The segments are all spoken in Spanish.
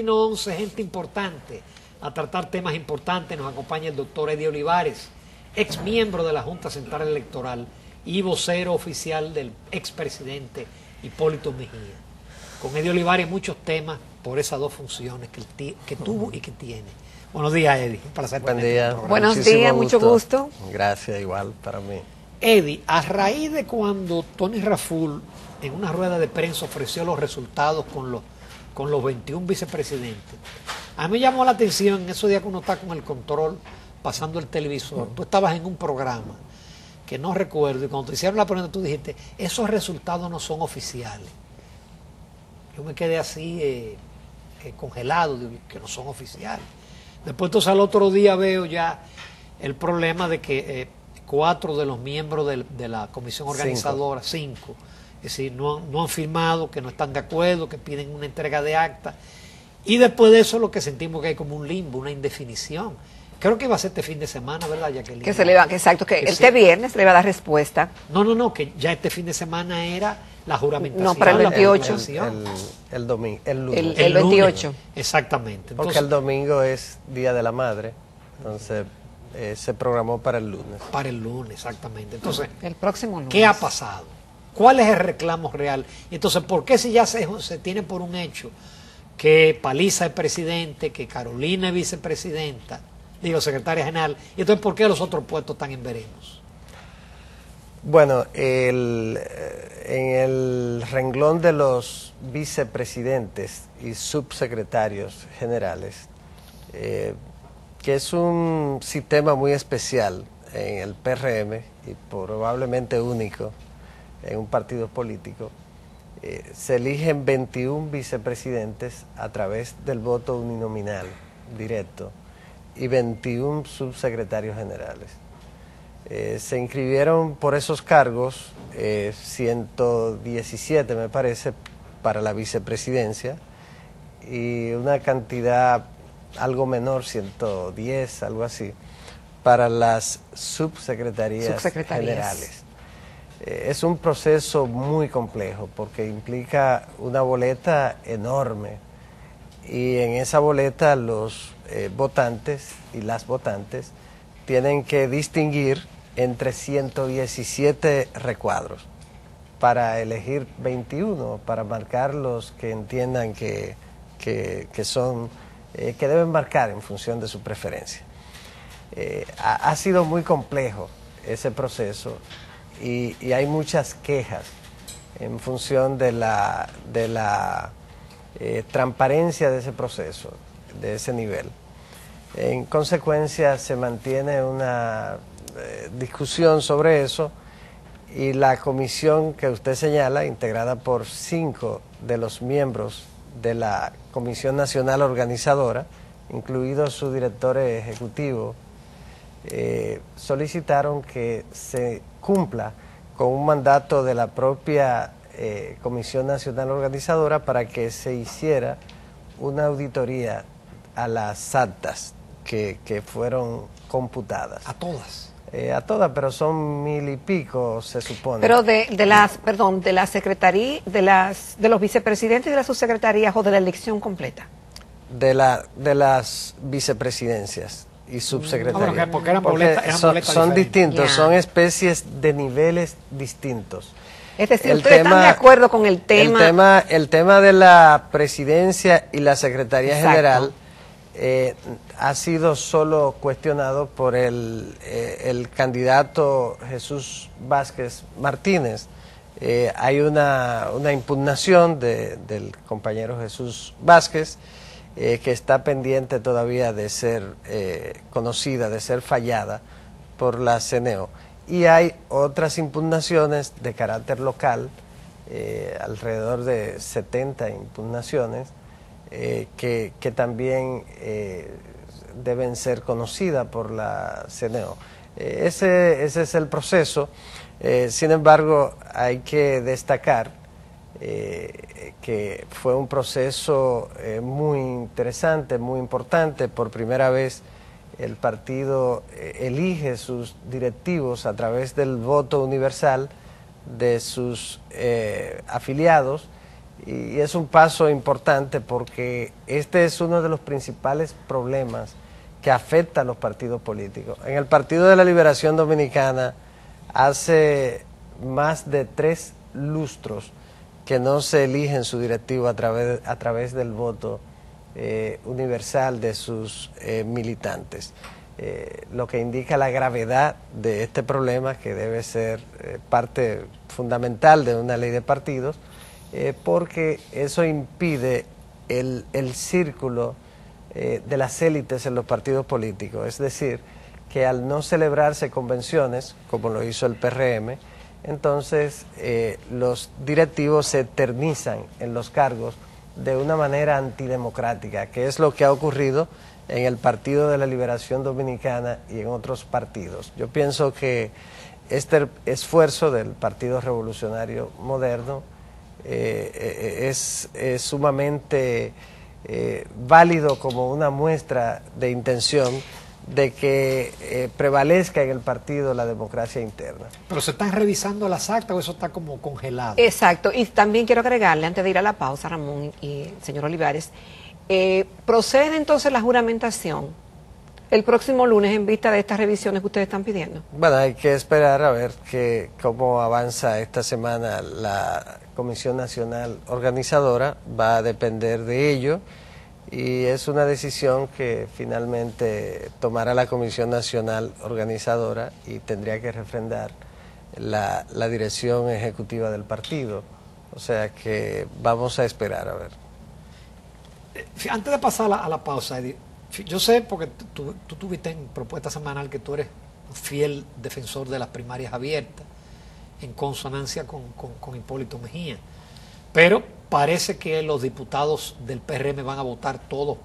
11, gente importante a tratar temas importantes. Nos acompaña el doctor Eddie Olivares, ex miembro de la Junta Central Electoral y vocero oficial del expresidente Hipólito Mejía. Con Eddie Olivares muchos temas por esas dos funciones que tuvo y que tiene. Buenos días, Eddie. Un placer. Buen día. Buenos días, mucho gusto. Gracias, igual para mí. Eddie, a raíz de cuando Tony Raful en una rueda de prensa ofreció los resultados con los 21 vicepresidentes, a mí me llamó la atención en esos días que uno está con el control pasando el televisor. Tú estabas en un programa que no recuerdo, y cuando te hicieron la pregunta tú dijiste, esos resultados no son oficiales. Yo me quedé así congelado, que no son oficiales. Después entonces al otro día veo ya el problema de que 4 de los miembros de la comisión organizadora, 5, es decir, no han firmado, que no están de acuerdo, que piden una entrega de acta. Y después de eso lo que sentimos que hay como un limbo, una indefinición. Creo que iba a ser este fin de semana, ¿verdad, Jacqueline? Que se le va, exacto, que este viernes se le va a dar respuesta. No, que ya este fin de semana era la juramentación. No, para el 28. El domingo, el lunes. El 28. Lunes, exactamente. Entonces, porque el domingo es Día de la Madre, entonces se programó para el lunes. Para el lunes, exactamente. Entonces, el próximo lunes. ¿Qué ha pasado? ¿Cuál es el reclamo real? Entonces, ¿por qué si ya se tiene por un hecho que Paliza es presidente, que Carolina es vicepresidenta, secretaria general, y entonces ¿por qué los otros puestos están en veremos? Bueno, en el renglón de los vicepresidentes y subsecretarios generales, que es un sistema muy especial en el PRM y probablemente único en un partido político, se eligen 21 vicepresidentes a través del voto uninominal directo y 21 subsecretarios generales. Se inscribieron por esos cargos 117, me parece, para la vicepresidencia y una cantidad algo menor, 110, algo así, para las subsecretarías generales. Es un proceso muy complejo porque implica una boleta enorme y en esa boleta los votantes y las votantes tienen que distinguir entre 117 recuadros para elegir 21, para marcar los que entiendan que deben marcar en función de su preferencia. Ha sido muy complejo ese proceso y hay muchas quejas en función de la transparencia de ese proceso, de ese nivel. En consecuencia se mantiene una discusión sobre eso y la comisión que usted señala, integrada por 5 de los miembros de la Comisión Nacional Organizadora, incluido su director ejecutivo, solicitaron que se cumpla con un mandato de la propia Comisión Nacional Organizadora para que se hiciera una auditoría a las actas que fueron computadas. ¿A todas? A todas, pero son 1000 y pico, se supone. Pero de la secretaría, de los vicepresidentes de las subsecretarías o de la elección completa. De las vicepresidencias y subsecretarías. Porque eran boletas son distintos, son especies de niveles distintos. Es decir, ustedes están de acuerdo con el tema. El tema de la presidencia y la secretaría general ha sido solo cuestionado por el candidato Jesús Vázquez Martínez. Hay una impugnación del compañero Jesús Vázquez que está pendiente todavía de ser conocida, de ser fallada por la CNO. Y hay otras impugnaciones de carácter local, alrededor de 70 impugnaciones, que también deben ser conocidas por la CNO. Ese es el proceso. Sin embargo, hay que destacar que fue un proceso muy interesante, muy importante. Por primera vez el partido elige sus directivos a través del voto universal de sus afiliados Y es un paso importante porque este es uno de los principales problemas que afecta a los partidos políticos. En el Partido de la Liberación Dominicana hace más de 3 lustros que no se eligen su directivo a través del voto universal de sus militantes, lo que indica la gravedad de este problema, que debe ser parte fundamental de una ley de partidos, porque eso impide el círculo de las élites en los partidos políticos. Es decir, que al no celebrarse convenciones, como lo hizo el PRM, entonces los directivos se eternizan en los cargos de una manera antidemocrática, que es lo que ha ocurrido en el Partido de la Liberación Dominicana y en otros partidos. Yo pienso que este esfuerzo del Partido Revolucionario Moderno es sumamente válido como una muestra de intención de que prevalezca en el partido la democracia interna. Pero se están revisando las actas o eso está como congelado. Exacto, y también quiero agregarle, antes de ir a la pausa, Ramón y el señor Olivares, procede entonces la juramentación el próximo lunes en vista de estas revisiones que ustedes están pidiendo. Bueno, hay que esperar a ver cómo avanza esta semana la Comisión Nacional Organizadora, va a depender de ello. Y es una decisión que finalmente tomará la Comisión Nacional Organizadora y tendría que refrendar la dirección ejecutiva del partido. O sea que vamos a esperar a ver. Antes de pasar a la pausa, Eddie, yo sé, porque tú tuviste en Propuesta Semanal que tú eres un fiel defensor de las primarias abiertas, en consonancia con Hipólito Mejía, pero parece que los diputados del PRM van a votar todos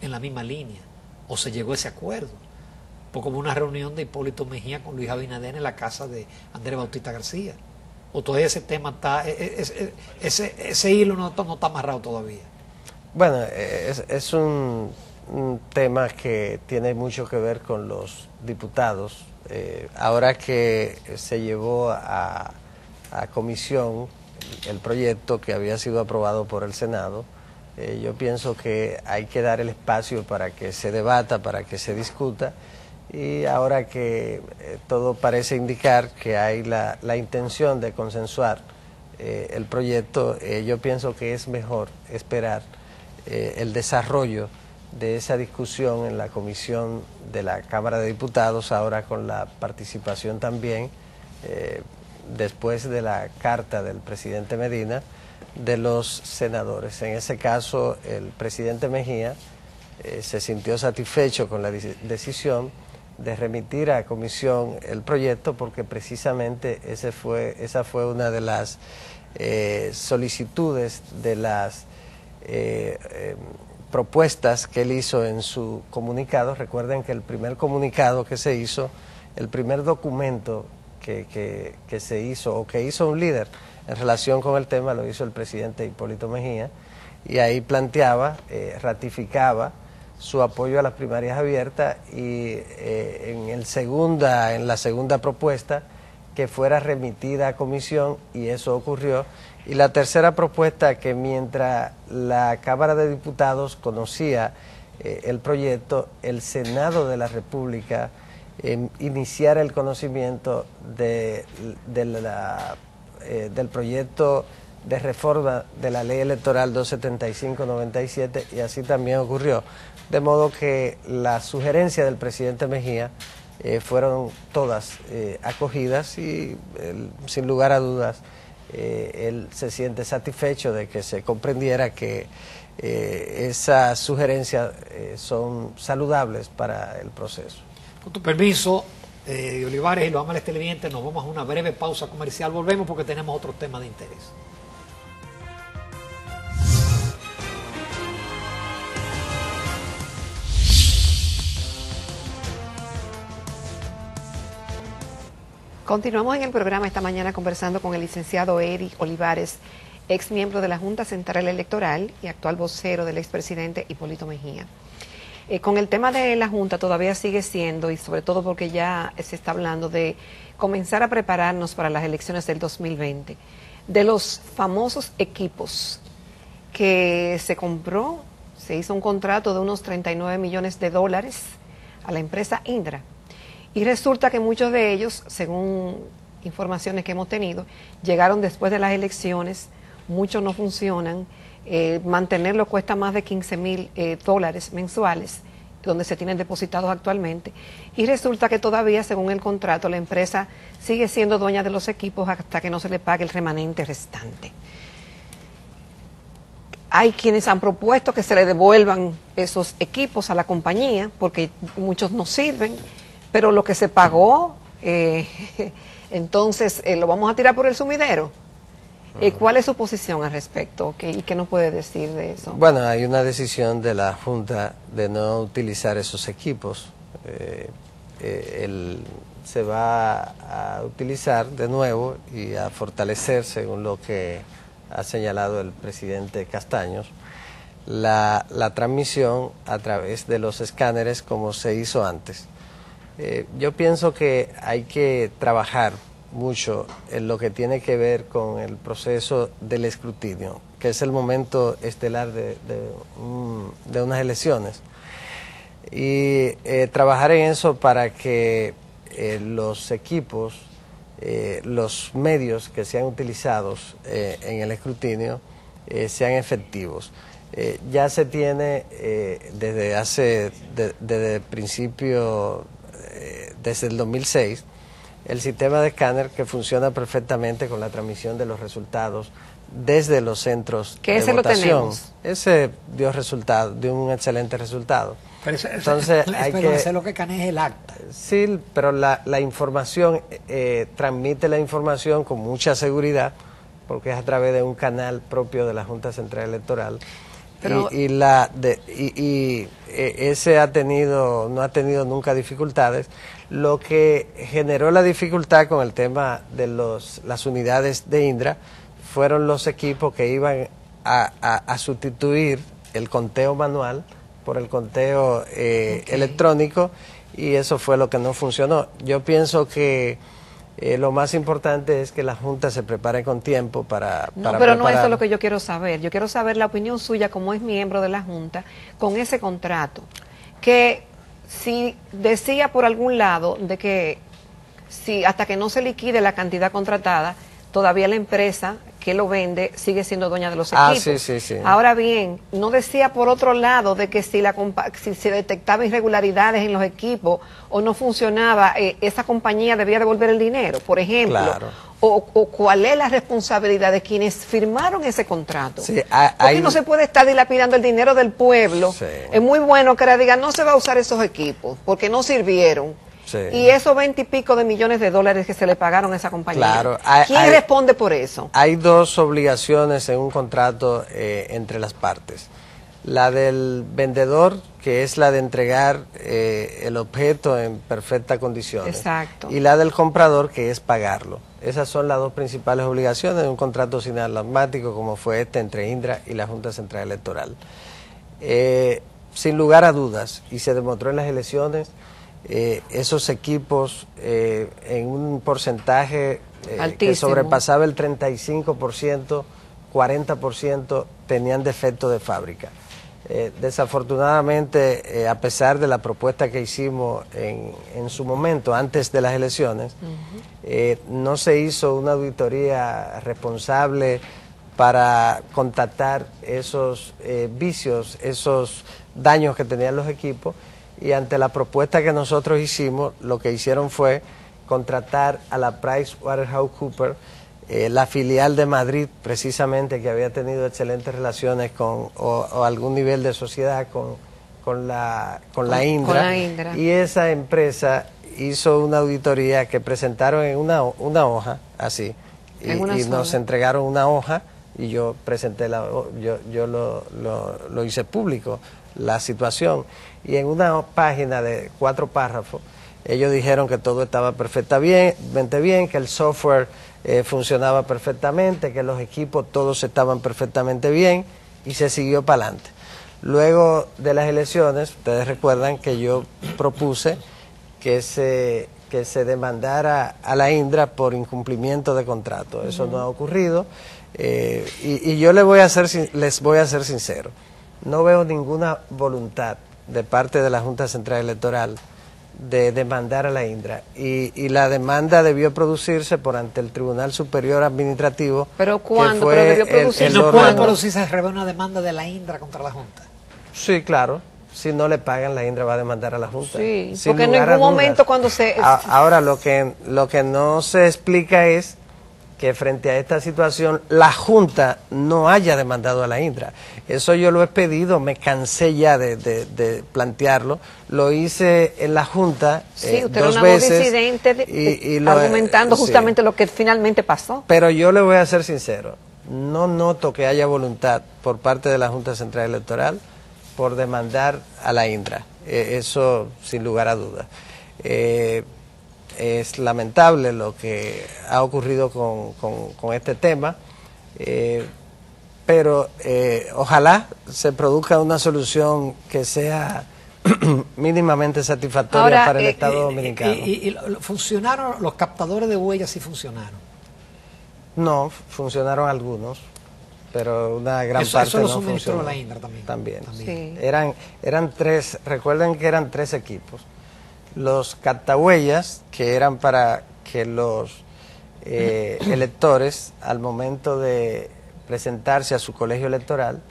en la misma línea, o se llegó a ese acuerdo, porque hubo una reunión de Hipólito Mejía con Luis Abinader en la casa de Andrés Bautista García, o todavía ese tema está, ese hilo no está amarrado todavía. Bueno, es un tema que tiene mucho que ver con los diputados. Ahora que se llevó a comisión el proyecto que había sido aprobado por el Senado, yo pienso que hay que dar el espacio para que se debata, para que se discuta, y ahora que todo parece indicar que hay la intención de consensuar el proyecto, yo pienso que es mejor esperar el desarrollo de esa discusión en la comisión de la Cámara de Diputados, ahora con la participación también, después de la carta del presidente Medina, de los senadores. En ese caso, el presidente Mejía se sintió satisfecho con la decisión de remitir a comisión el proyecto, porque precisamente esa fue una de las solicitudes, de las propuestas que él hizo en su comunicado. Recuerden que el primer comunicado que se hizo, el primer documento que se hizo, o que hizo un líder en relación con el tema, lo hizo el presidente Hipólito Mejía, y ahí planteaba, ratificaba su apoyo a las primarias abiertas, y en la segunda propuesta, que fuera remitida a comisión, y eso ocurrió. Y la tercera propuesta, que mientras la Cámara de Diputados conocía el proyecto, el Senado de la República iniciara el conocimiento del proyecto de reforma de la Ley Electoral 275/97, y así también ocurrió. De modo que las sugerencias del presidente Mejía fueron todas acogidas, y sin lugar a dudas él se siente satisfecho de que se comprendiera que esas sugerencias son saludables para el proceso. Con tu permiso, Olivares y los amables televidentes, nos vamos a una breve pausa comercial. Volvemos porque tenemos otros temas de interés. Continuamos en el programa esta mañana conversando con el licenciado Eddie Olivares, ex miembro de la Junta Central Electoral y actual vocero del expresidente Hipólito Mejía. Con el tema de la Junta todavía sigue siendo, y sobre todo porque ya se está hablando de comenzar a prepararnos para las elecciones del 2020, de los famosos equipos que se hizo un contrato de unos 39 millones de dólares a la empresa Indra. Y resulta que muchos de ellos, según informaciones que hemos tenido, llegaron después de las elecciones, muchos no funcionan, mantenerlo cuesta más de 15,000 dólares mensuales, donde se tienen depositados actualmente, y resulta que todavía, según el contrato, la empresa sigue siendo dueña de los equipos hasta que no se le pague el remanente restante. Hay quienes han propuesto que se le devuelvan esos equipos a la compañía, porque muchos no sirven, pero lo que se pagó, entonces, ¿lo vamos a tirar por el sumidero? ¿Cuál es su posición al respecto? ¿Y qué nos puede decir de eso? Bueno, hay una decisión de la Junta de no utilizar esos equipos. Se va a utilizar de nuevo y a fortalecer, según lo que ha señalado el presidente Castaños, la transmisión a través de los escáneres como se hizo antes. Yo pienso que hay que trabajar mucho en lo que tiene que ver con el proceso del escrutinio, que es el momento estelar de unas elecciones, y trabajar en eso para que los equipos, los medios que sean utilizados en el escrutinio sean efectivos. Ya se tiene desde el principio, desde el 2006, el sistema de escáner que funciona perfectamente con la transmisión de los resultados desde los centros de votación. Lo tenemos. Ese dio un excelente resultado. Pero entonces ese lo que canea es el acta. Sí, pero la información, transmite la información con mucha seguridad, porque es a través de un canal propio de la Junta Central Electoral. Pero, ese no ha tenido nunca dificultades. Lo que generó la dificultad con el tema de las unidades de Indra fueron los equipos que iban a sustituir el conteo manual por el conteo electrónico, y eso fue lo que no funcionó. Yo pienso que lo más importante es que la Junta se prepare con tiempo para pero no, eso es lo que yo quiero saber. Yo quiero saber la opinión suya como es miembro de la Junta con ese contrato, que si decía por algún lado de que si hasta que no se liquide la cantidad contratada, todavía la empresa que lo vende sigue siendo dueña de los equipos. Sí. Ahora bien, no decía por otro lado de que si se detectaba irregularidades en los equipos o no funcionaba, esa compañía debía devolver el dinero, por ejemplo. Claro. O cuál es la responsabilidad de quienes firmaron ese contrato. Sí, porque no se puede estar dilapidando el dinero del pueblo. Sí. Es muy bueno que ahora digan, no se va a usar esos equipos porque no sirvieron. Sí. Y esos 20 y pico de millones de dólares que se le pagaron a esa compañía. Claro, ¿Quién responde por eso? Hay dos obligaciones en un contrato entre las partes. La del vendedor, que es la de entregar el objeto en perfectas condiciones. Exacto. Y la del comprador, que es pagarlo. Esas son las dos principales obligaciones de un contrato sinalmático como fue este entre Indra y la Junta Central Electoral. Sin lugar a dudas, y se demostró en las elecciones, esos equipos en un porcentaje que sobrepasaba el 35%, 40% tenían defecto de fábrica. Desafortunadamente, a pesar de la propuesta que hicimos en su momento, antes de las elecciones, no se hizo una auditoría responsable para contactar esos vicios, esos daños que tenían los equipos, y ante la propuesta que nosotros hicimos, lo que hicieron fue contratar a la PricewaterhouseCoopers, la filial de Madrid, precisamente, que había tenido excelentes relaciones o algún nivel de sociedad con la Indra, y esa empresa hizo una auditoría que presentaron en una hoja, así, y nos entregaron una hoja, y yo presenté yo lo hice público, la situación, y en una página de 4 párrafos, ellos dijeron que todo estaba perfectamente bien, que el software funcionaba perfectamente, que los equipos todos estaban perfectamente bien, y se siguió para adelante. Luego de las elecciones, ustedes recuerdan que yo propuse que se demandara a la Indra por incumplimiento de contrato. Eso no ha ocurrido. Y yo les voy a ser sincero, no veo ninguna voluntad de parte de la Junta Central Electoral de demandar a la Indra, y la demanda debió producirse por ante el Tribunal Superior Administrativo. ¿Pero cuándo? Pero debió producirse. ¿No puede producirse al revés una demanda de la Indra contra la Junta? Sí, claro. Si no le pagan, la Indra va a demandar a la Junta. Sí, sin porque en lugar a ningún dudas. momento cuando se... Ahora, lo que no se explica es que frente a esta situación la Junta no haya demandado a la Indra. Eso yo lo he pedido, me cansé ya de plantearlo. Lo hice en la Junta Sí, usted dos era una veces. disidente argumentando justamente lo que finalmente pasó. Pero yo le voy a ser sincero, no noto que haya voluntad por parte de la Junta Central Electoral por demandar a la Indra. Eso sin lugar a dudas. Es lamentable lo que ha ocurrido con este tema, pero ojalá se produzca una solución que sea mínimamente satisfactoria Ahora, para el Estado Dominicano. ¿Funcionaron los captadores de huellas? Sí funcionaron. No, funcionaron algunos, pero una gran Eso parte lo no suministró funcionó. la Indra también. Sí. Eran tres, recuerden que eran tres equipos. Los captahuellas, que eran para que los electores, al momento de presentarse a su colegio electoral,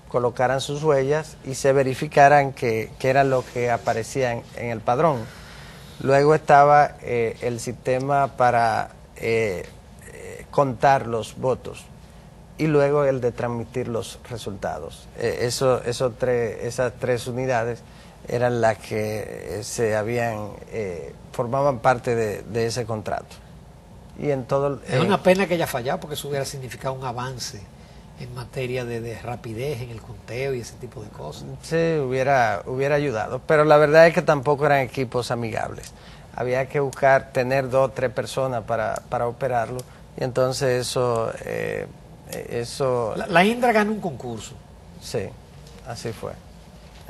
colocaran sus huellas y se verificaran que era lo que aparecía en el padrón. Luego estaba el sistema para contar los votos y luego el de transmitir los resultados. Esas tres unidades eran las que formaban parte de ese contrato. Y en todo es una pena que haya fallado, porque eso hubiera significado un avance en materia de rapidez en el conteo y ese tipo de cosas. Sí, hubiera ayudado, pero la verdad es que tampoco eran equipos amigables. Había que tener 2 o 3 personas para operarlo, y entonces eso... La Indra ganó un concurso. Sí, así fue.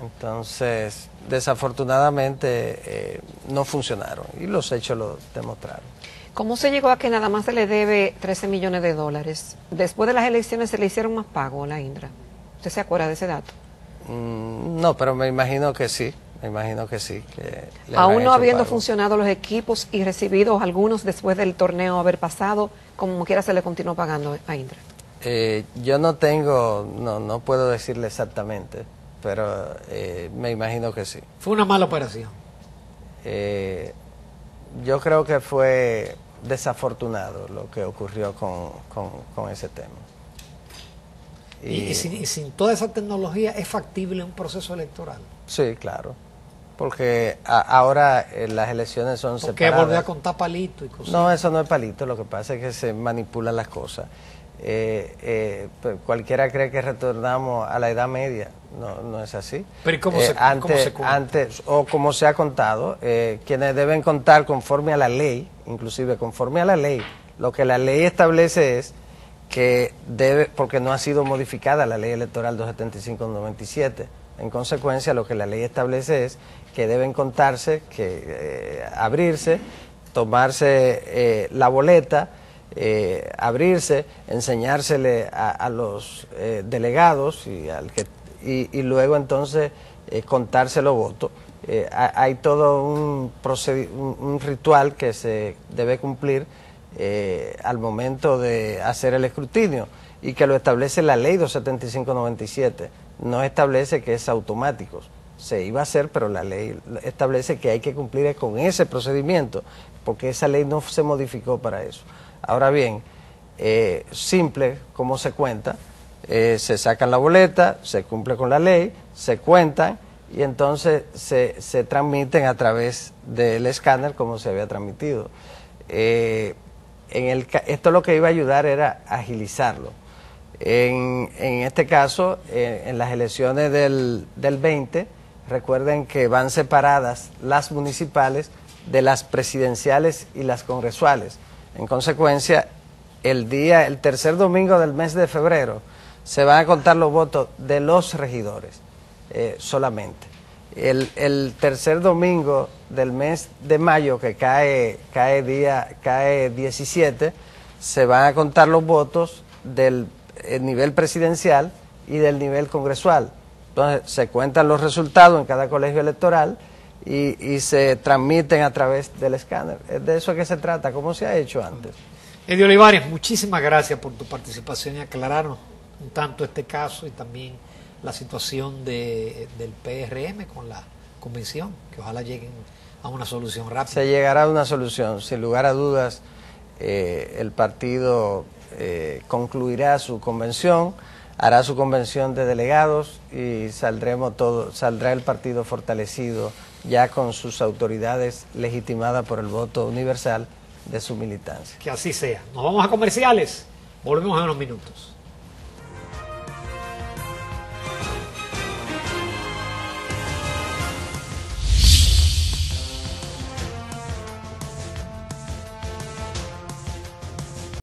Entonces, desafortunadamente no funcionaron, y los hechos lo demostraron. ¿Cómo se llegó a que nada más se le debe 13 millones de dólares? Después de las elecciones se le hicieron más pagos a la Indra. ¿Usted se acuerda de ese dato? No, pero me imagino que sí. Que aún no habiendo funcionado los equipos y recibidos algunos después del torneo haber pasado, como quiera se le continuó pagando a Indra. Yo no puedo decirle exactamente, pero me imagino que sí. Fue una mala operación. Yo creo que fue desafortunado lo que ocurrió con ese tema. Y sin toda esa tecnología, ¿es factible un proceso electoral? Sí, claro. Porque ahora las elecciones son separadas. ¿Por qué volver a contar palitos y cosas? No, eso no es palito, lo que pasa es que se manipulan las cosas. Cualquiera cree que retornamos a la Edad Media, no es así. Pero ¿y cómo se cuenta? Antes, o como se ha contado, quienes deben contar conforme a la ley, inclusive conforme a la ley, lo que la ley establece es que porque no ha sido modificada la ley electoral 275/97, en consecuencia lo que la ley establece es que deben contarse, abrirse, tomarse la boleta, abrirse, enseñársele a los delegados y luego entonces contarse los votos. Hay todo un ritual que se debe cumplir al momento de hacer el escrutinio, y que lo establece la ley 275/97. No establece que es automático. Se iba a hacer, pero la ley establece que hay que cumplir con ese procedimiento, porque esa ley no se modificó para eso. Ahora bien, simple como se cuenta, se sacan la boleta, se cumple con la ley, se cuentan y entonces se transmiten a través del escáner como se había transmitido. Esto lo que iba a ayudar era agilizarlo. En este caso, en las elecciones del 20, recuerden que van separadas las municipales de las presidenciales y las congresuales. En consecuencia, el tercer domingo del mes de febrero se van a contar los votos de los regidores solamente. El tercer domingo del mes de mayo, que cae 17, se van a contar los votos del nivel presidencial y del nivel congresual. Entonces se cuentan los resultados en cada colegio electoral y se transmiten a través del escáner. Es de eso que se trata, como se ha hecho antes. Eddie Olivares, muchísimas gracias por tu participación y aclararnos un tanto este caso y también la situación del PRM con la convención, que ojalá lleguen a una solución rápida. Se llegará a una solución, sin lugar a dudas. El partido concluirá su convención, hará su convención de delegados y saldrá el partido fortalecido ya con sus autoridades legitimadas por el voto universal de su militancia. Que así sea. Nos vamos a comerciales, volvemos en unos minutos.